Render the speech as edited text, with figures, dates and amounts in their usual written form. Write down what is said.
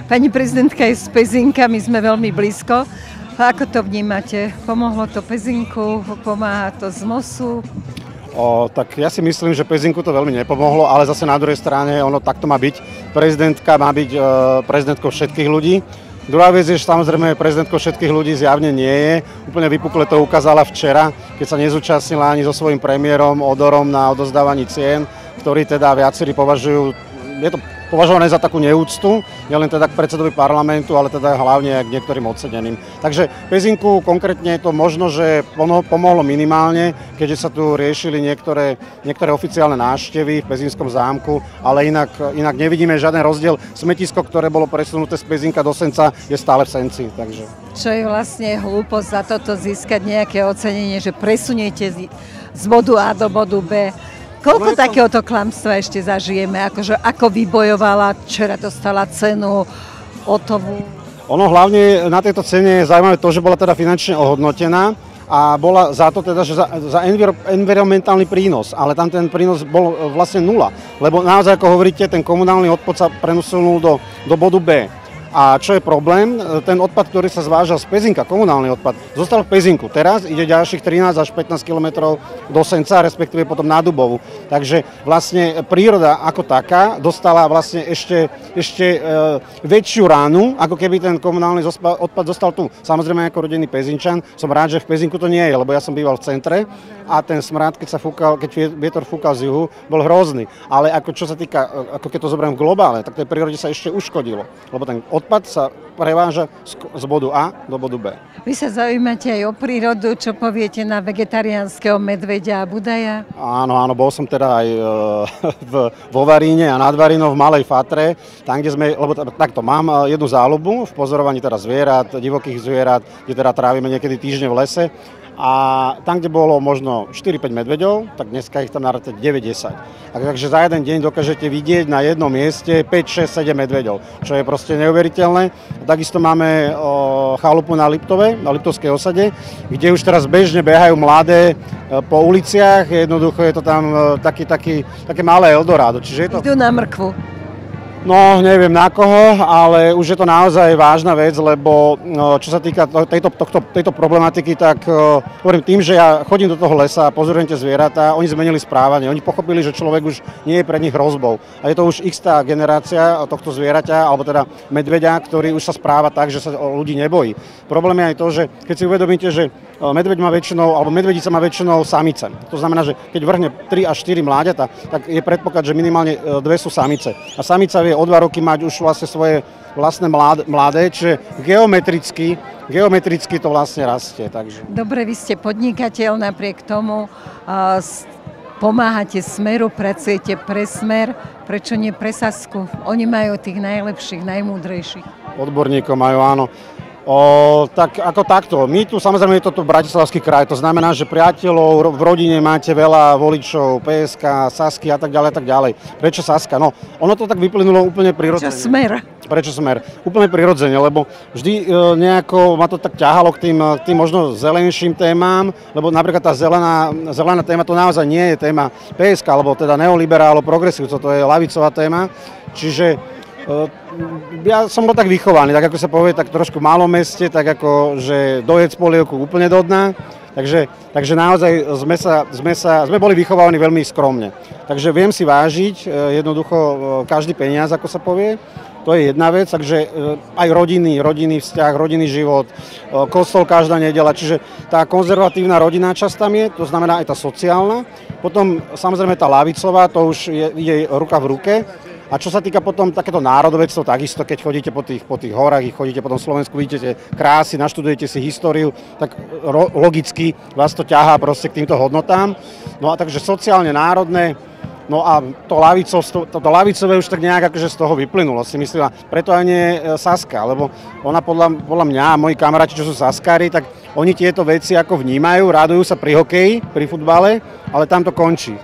Pani prezidentka je z Pezínka, my sme veľmi blízko. Ako to vnímate? Pomohlo to Pezinku, pomáha to z Mosu? Tak ja si myslím, že Pezinku to veľmi nepomohlo, ale zase na druhej strane ono takto má byť. Prezidentka má byť prezidentkou všetkých ľudí. Druhá vec je, že samozrejme prezidentkou všetkých ľudí zjavne nie je. Úplne vypukle to ukázala včera, keď sa nezúčastnila ani so svojím premiérom Odorom na odozdávaní cien, ktorý teda viacerí považujú, je to považované za takú neúctu, nielen teda k predsedovi parlamentu, ale teda hlavne k niektorým odsedeným. Takže Pezinku konkrétne to možno, že pomohlo minimálne, keďže sa tu riešili niektoré oficiálne návštevy v Pezínskom zámku, ale inak nevidíme žiaden rozdiel. Smetisko, ktoré bolo presunuté z Pezínka do Senca, je stále v Senci. Takže. Čo je vlastne hlúposť za toto získať nejaké ocenenie, že presuniete z bodu A do bodu B. Koľko takéhoto klamstva ešte zažijeme? Ako vybojovala, včera dostala cenu Otovu? Ono hlavne na tejto cene je zaujímavé to, že bola teda finančne ohodnotená a bola za to teda, že za environmentálny prínos, ale tam ten prínos bol vlastne nula. Lebo naozaj, ako hovoríte, ten komunálny odpad sa prenusunul do bodu B. A čo je problém? Ten odpad, ktorý sa zvážal z Pezínka, komunálny odpad, zostal v Pezinku. Teraz ide ďalších 13 až 15 kilometrov do Senca, respektíve potom na Dubovu. Takže vlastne príroda ako taká dostala vlastne ešte väčšiu ránu, ako keby ten komunálny odpad zostal tu. Samozrejme, ako rodený Pezinčan, som rád, že v Pezinku to nie je, lebo ja som býval v centre a ten smrad, keď vietor fúkal z juhu, bol hrozný. Ale ako čo sa týka, ako keď to zoberiem v globále, tak tej prírode sa ešte uškodilo, lebo ten odpad sa preváža z bodu A do bodu B. Vy sa zaujímate aj o prírodu, čo poviete na vegetariánskeho medveďa a budaja? Áno, bol som teda aj vo Varíne a nad Varínom v Malej Fatre, tam, kde sme, lebo takto mám jednu záľubu v pozorovaní teda zvierat, divokých zvierat, kde teda trávime niekedy týždne v lese. A tam, kde bolo možno 4-5 medveďov, tak dneska ich tam naráte 9-10. Takže za jeden deň dokážete vidieť na jednom mieste 5, 6, 7 medveďov, čo je proste neuveriteľné. Takisto máme chalupu na Liptovskej osade, kde už teraz bežne behajú mladé po uliciach. Jednoducho je to tam také malé Eldorado. Čiže je to... Idú na mrkvu. No, neviem na koho, ale už je to naozaj vážna vec, lebo čo sa týka tejto problematiky, tak hovorím tým, že ja chodím do toho lesa a pozorujem tie zvieratá, oni zmenili správanie, oni pochopili, že človek už nie je pre nich hrozbou. A je to už x-tá generácia tohto zvieraťa, alebo teda medveďa, ktorý už sa správa tak, že sa ľudí nebojí. Problém je aj to, že keď si uvedomíte, že medveď má väčšinou, alebo medvedica má väčšinou samice. To znamená, že keď vrhne 3 až 4 mláďata, tak je predpoklad, že minimálne 2 sú samice. A samica vie o 2 roky mať už vlastne svoje vlastné mladé, čiže geometricky to vlastne rastie. Takže. Dobre, vy ste podnikateľ, napriek tomu pomáhate Smeru, pracujete pre Smer, prečo nie pre Sasku? Oni majú tých najlepších, najmúdrejších. Odborníkov majú, áno. Tak ako takto. My tu samozrejme je toto Bratislavský kraj, to znamená, že priateľov v rodine máte veľa voličov, PSK, Sasky a tak ďalej. Prečo Saska? No, ono to tak vyplynulo úplne prirodzene. Prečo Smer? Úplne prirodzene, lebo vždy nejako ma to tak ťahalo k tým možno zelenším témam, lebo napríklad tá zelená téma to naozaj nie je téma PSK, alebo teda neoliberálov, progresívcov, to je ľavicová téma. Čiže ja som bol tak vychovaný, tak ako sa povie, tak trošku v malom meste, tak ako, že dojec polievku úplne do dna. Takže naozaj sme boli vychovávaní veľmi skromne. Takže viem si vážiť jednoducho každý peniaz, ako sa povie. To je jedna vec, takže aj rodinný vzťah, rodinný život, kostol každá nedeľa, čiže tá konzervatívna rodinná časť tam je, to znamená aj tá sociálna. Potom samozrejme tá ľavicová, to už je ruka v ruke. A čo sa týka potom takéto národovectvo, takisto keď chodíte po tých horách, chodíte po tom Slovensku, vidíte krásy, naštudujete si históriu, tak logicky vás to ťahá proste k týmto hodnotám. No a takže sociálne, národné, no a to ľavicové už tak nejak akože z toho vyplynulo, si myslím. Preto aj nie Saska, lebo ona podľa mňa, moji kamaráti, čo sú Saskári, tak oni tieto veci ako vnímajú, radujú sa pri hokeji, pri futbale, ale tam to končí.